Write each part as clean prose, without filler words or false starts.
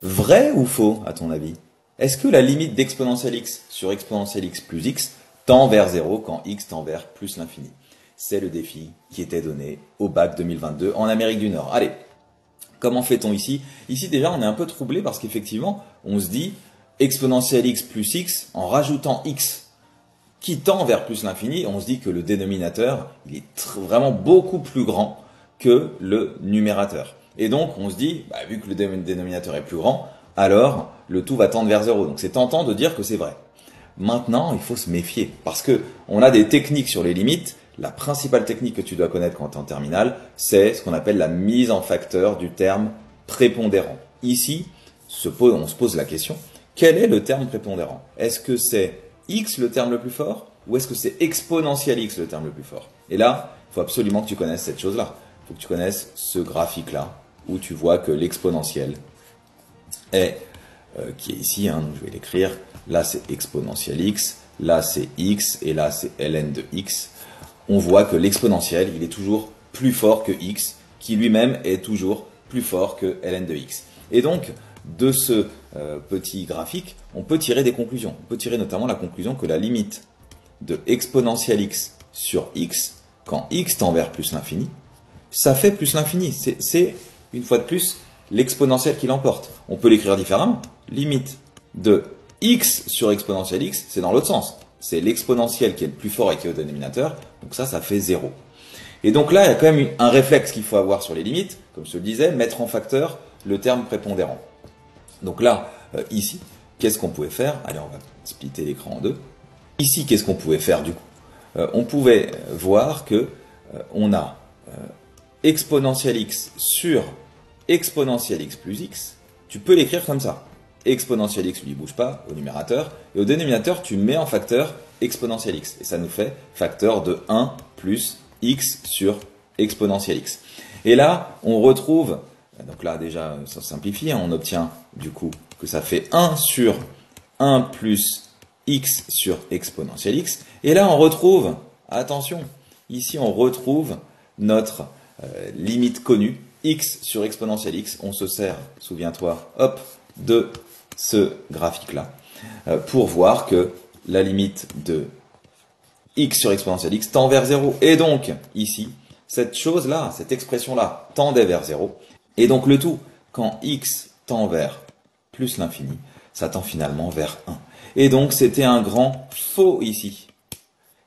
Vrai ou faux, à ton avis? Est-ce que la limite d'exponentielle x sur exponentielle x plus x tend vers 0 quand x tend vers plus l'infini? C'est le défi qui était donné au bac 2022 en Amérique du Nord. Allez, comment fait-on ici? Ici déjà on est un peu troublé parce qu'effectivement on se dit exponentielle x plus x en rajoutant x qui tend vers plus l'infini, on se dit que le dénominateur il est vraiment beaucoup plus grand que le numérateur. Et donc on se dit, vu que le dénominateur est plus grand, alors le tout va tendre vers 0. Donc c'est tentant de dire que c'est vrai. Maintenant, il faut se méfier parce que on a des techniques sur les limites. La principale technique que tu dois connaître quand tu es en terminale, c'est ce qu'on appelle la mise en facteur du terme prépondérant. Ici, on se pose la question, quel est le terme prépondérant? Est-ce que c'est x le terme le plus fort ou est-ce que c'est exponentielle x le terme le plus fort? Et là, il faut absolument que tu connaisses cette chose-là. Il faut que tu connaisses ce graphique-là où tu vois que l'exponentielle est, qui est ici, donc je vais l'écrire, là c'est exponentielle x, là c'est x et là c'est ln de x. On voit que l'exponentiel, il est toujours plus fort que x, qui lui-même est toujours plus fort que ln de x. Et donc, de ce petit graphique, on peut tirer des conclusions. On peut tirer notamment la conclusion que la limite de exponentielle x sur x, quand x tend vers plus l'infini, ça fait plus l'infini. C'est, une fois de plus, l'exponentielle qui l'emporte. On peut l'écrire différemment. Limite de x sur exponentielle x, c'est dans l'autre sens. C'est l'exponentielle qui est le plus fort et qui est au dénominateur. Donc ça fait 0. Et donc là, il y a quand même un réflexe qu'il faut avoir sur les limites. Comme je te le disais, mettre en facteur le terme prépondérant. Donc là, ici, qu'est-ce qu'on pouvait faire? Allez, on va splitter l'écran en deux. Ici, qu'est-ce qu'on pouvait faire du coup? On pouvait voir que on a exponentielle x sur exponentielle x plus x. Tu peux l'écrire comme ça. Exponentielle x, lui, il bouge pas au numérateur. Et au dénominateur, tu mets en facteur exponentielle x. Et ça nous fait facteur de 1 plus x sur exponentielle x. Et là, on retrouve, donc là déjà, ça simplifie, on obtient du coup que ça fait 1 sur 1 plus x sur exponentielle x. Et là, on retrouve, attention, ici on retrouve notre limite connue, x sur exponentielle x. On se sert, souviens-toi, hop, de ce graphique-là, pour voir que la limite de x sur exponentielle x tend vers 0. Et donc, ici, cette chose-là, cette expression-là, tendait vers 0. Et donc, le tout, quand x tend vers plus l'infini, ça tend finalement vers 1. Et donc, c'était un grand faux ici.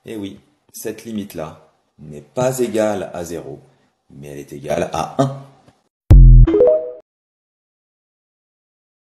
Et oui, cette limite-là n'est pas égale à 0, mais elle est égale à 1.